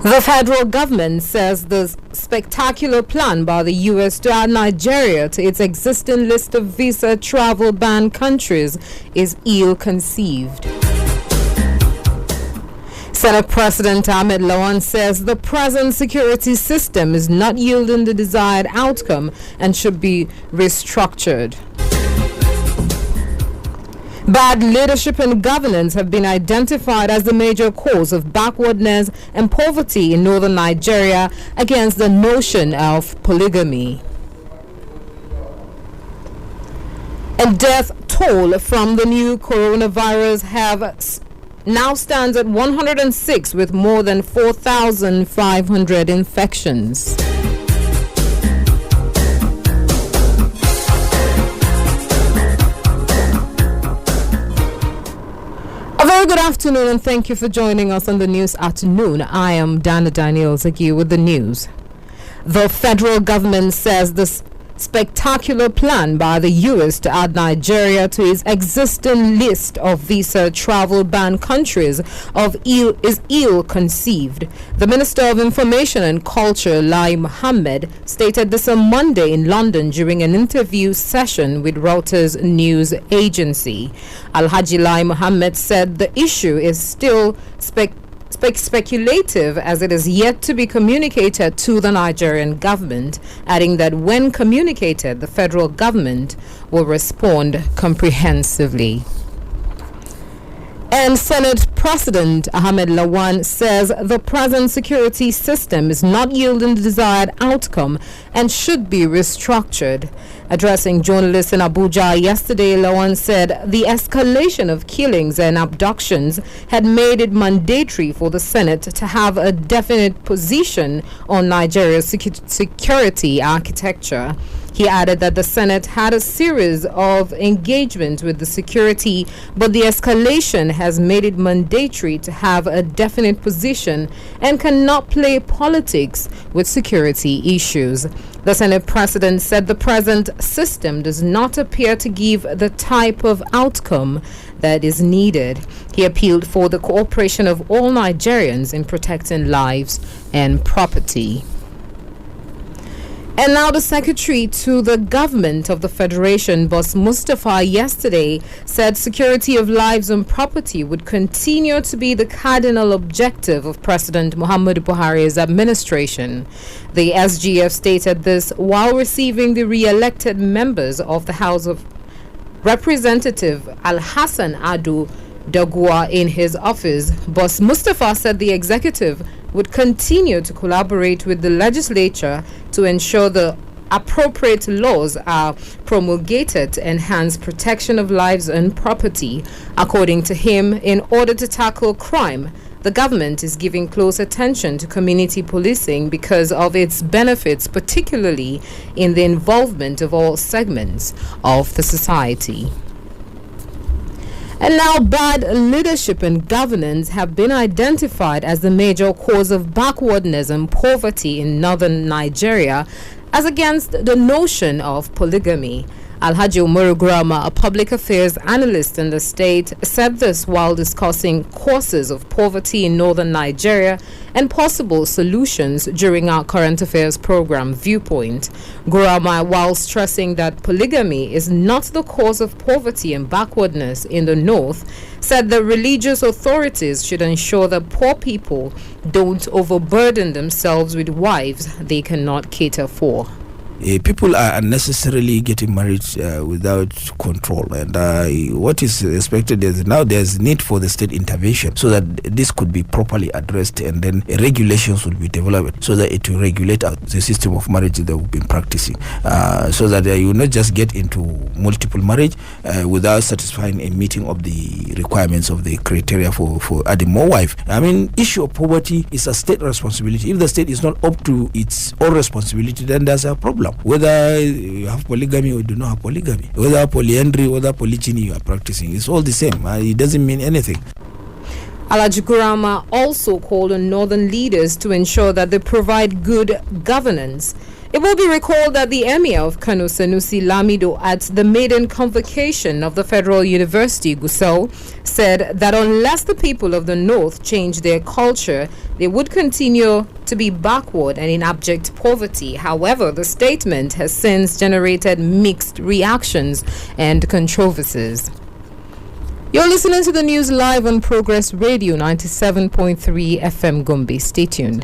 The federal government says the spectacular plan by the U.S. to add Nigeria to its existing list of visa travel ban countries is ill-conceived. Senate President Ahmed Lawan says the present security system is not yielding the desired outcome and should be restructured. Bad leadership and governance have been identified as the major cause of backwardness and poverty in northern Nigeria against the notion of polygamy. And death toll from the new coronavirus now stands at 106 with more than 4,500 infections. A very good afternoon and thank you for joining us on the news afternoon. I am Dana Daniels here with the news. The federal government says this spectacular plan by the U.S. to add Nigeria to its existing list of visa travel ban countries is ill-conceived. The Minister of Information and Culture, Lai Mohammed, stated this on Monday in London during an interview session with Reuters news agency. Alhaji Lai Mohammed said the issue is still speculative as it is yet to be communicated to the Nigerian government, adding that when communicated, the federal government will respond comprehensively. And Senate President Ahmed Lawan says the present security system is not yielding the desired outcome and should be restructured. Addressing journalists in Abuja yesterday, Lawan said the escalation of killings and abductions had made it mandatory for the Senate to have a definite position on Nigeria's security architecture. He added that the Senate had a series of engagements with the security, but the escalation has made it mandatory to have a definite position and cannot play politics with security issues. The Senate President said the present system does not appear to give the type of outcome that is needed. He appealed for the cooperation of all Nigerians in protecting lives and property. And now the Secretary to the Government of the Federation, Boss Mustafa, yesterday said security of lives and property would continue to be the cardinal objective of President Muhammadu Buhari's administration. The SGF stated this while receiving the re-elected members of the House of Representatives Al-Hassan Adu Dagua in his office. Boss Mustafa said the executive would continue to collaborate with the legislature to ensure the appropriate laws are promulgated to enhance protection of lives and property. According to him, in order to tackle crime, the government is giving close attention to community policing because of its benefits, particularly in the involvement of all segments of the society. And now bad leadership and governance have been identified as the major cause of backwardness and poverty in northern Nigeria as against the notion of polygamy. Alhaji Umaru Grama, a public affairs analyst in the state, said this while discussing causes of poverty in northern Nigeria and possible solutions during our current affairs program Viewpoint. Grama, while stressing that polygamy is not the cause of poverty and backwardness in the north, said that religious authorities should ensure that poor people don't overburden themselves with wives they cannot cater for. People are unnecessarily getting married without control, and what is expected is now there's need for the state intervention so that this could be properly addressed, and then regulations will be developed so that it will regulate the system of marriage that we've been practicing, so that you will not just get into multiple marriage without satisfying a meeting of the requirements of the criteria for adding more wife. I mean, issue of poverty is a state responsibility. If the state is not up to its own responsibility, then there's a problem. Whether you have polygamy or do not have polygamy, whether polyandry, whether polygyny you are practicing, it's all the same. It doesn't mean anything. Alhaji Gurama also called on northern leaders to ensure that they provide good governance. It will be recalled that the Emir of Kano, Sanusi Lamido, at the maiden convocation of the Federal University, Gusau, said that unless the people of the north change their culture, they would continue to be backward and in abject poverty. However, the statement has since generated mixed reactions and controversies. You're listening to the news live on Progress Radio 97.3 FM Gombe. Stay tuned.